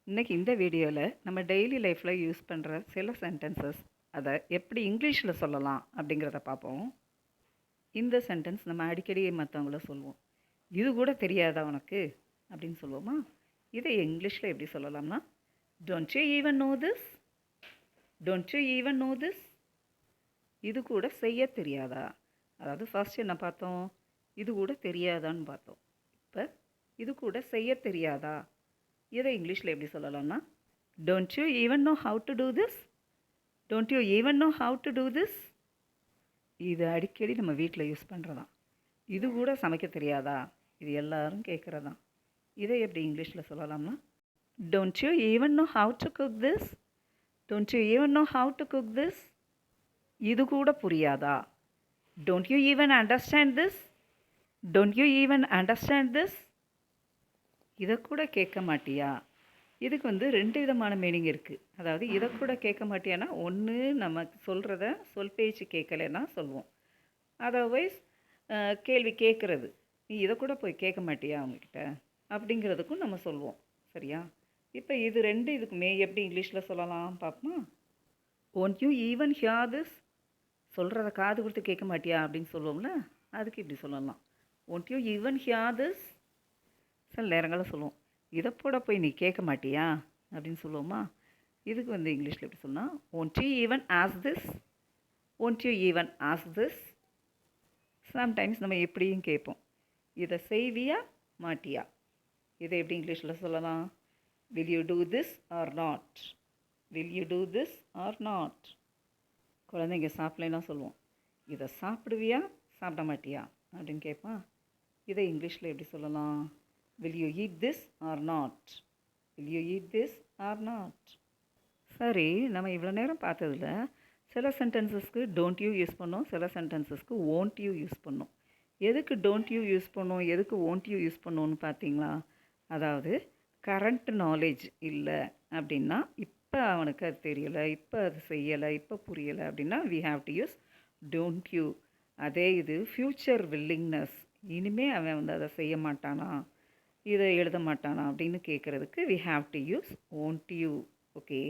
இன்னைக்கு இந்த வீடியோவில் நம்ம டெய்லி லைஃப்பில் யூஸ் பண்ணுற சில சென்டென்சஸ் அதை எப்படி இங்கிலீஷில் சொல்லலாம் அப்படிங்கிறத பார்ப்போம். இந்த சென்டென்ஸ் நம்ம அடிக்கடி மற்றவங்கள சொல்லுவோம். இது கூட தெரியாதா உனக்கு அப்படின்னு சொல்லுவோமா? இதை இங்கிலீஷில் எப்படி சொல்லலாம்னா, don't you even know this, don't you even know this. இது கூட செய்ய தெரியாதா? அதாவது ஃபர்ஸ்ட் என்ன பார்த்தோம்? இது கூட தெரியாதான்னு பார்த்தோம். இப்போ இது கூட செய்ய தெரியாதா? இதை இங்கிலீஷில் எப்படி சொல்லலாம்னா, don't you even know how to do this, don't you even know how to do this. இது அடிக்கடி நம்ம வீட்டில் யூஸ் பண்ணுறதான். இது கூட சமைக்க தெரியாதா? இது எல்லாரும் கேட்குறதான். இதை எப்படி இங்கிலீஷில் சொல்லலாம்னா, don't you even know how to cook this, don't you even know how to cook this. இது கூட புரியாதா? Don't you even understand this, don't you even understand this. இதை கூட கேட்க மாட்டியா? இதுக்கு ரெண்டு விதமான மீனிங் இருக்குது. அதாவது இதை கூட கேட்க மாட்டியானா, ஒன்று நம்ம சொல்கிறத சொல் பேச்சு கேட்கலைன்னா சொல்லுவோம். அதர்வைஸ் கேள்வி கேட்குறது, நீ இதை கூட போய் கேட்க மாட்டியா அவங்கக்கிட்ட அப்படிங்கிறதுக்கும் நம்ம சொல்லுவோம். சரியா? இப்போ இதுக்குமே எப்படி இங்கிலீஷில் சொல்லலாம் பார்ப்போமா? Won't you even here this, சொல்கிறத காது கொடுத்து கேட்க மாட்டியா அப்படின்னு சொல்லுவோம்ல, அதுக்கு இப்படி சொல்லலாம். Won't you even here this. சில நேரங்களில் சொல்லுவோம், இதை போட போய் நீ கேட்க மாட்டியா அப்படின்னு சொல்லுவோமா? இதுக்கு இங்கிலீஷில் எப்படி சொன்னால், won't you even as this, won't you even as this. Sometimes நம்ம எப்படியும் கேட்போம், இதை செய்வியா மாட்டியா? இதை எப்படி இங்கிலீஷில் சொல்லலாம்? Will you do this or not, will you do this or not. குழந்தைங்க சாப்பிட்லன்னா சொல்லுவோம், இதை சாப்பிடுவியா சாப்பிட மாட்டியா அப்படின்னு கேட்பான். இதை இங்கிலீஷில் எப்படி சொல்லலாம்? Will you eat this or not? Will you eat this or not? சரி, நம்ம இவ்வளோ நேரம் பார்த்ததில் சில சென்டென்சஸ்க்கு டோன்ட் யூ யூஸ் பண்ணோம், சில சென்டென்சஸ்க்கு ஓன்ட் யூ யூஸ் பண்ணோம். எதுக்கு டோன்ட் யூ யூஸ் பண்ணோம், எதுக்கு ஓன்ட் யூ யூஸ் பண்ணோன்னு பார்த்தீங்களா? அதாவது கரண்ட் நாலேஜ் இல்லை அப்படின்னா, இப்போ அவனுக்கு அது தெரியலை, இப்போ அது செய்யலை, இப்போ புரியலை அப்படின்னா we have to use don't you. அதே இது ஃப்யூச்சர் வில்லிங்னஸ், இனிமேல் அவன் அதை செய்ய மாட்டானா, இதை எழுத மாட்டானா அப்படின்னு கேட்குறதுக்கு we have to use won't you. Okay.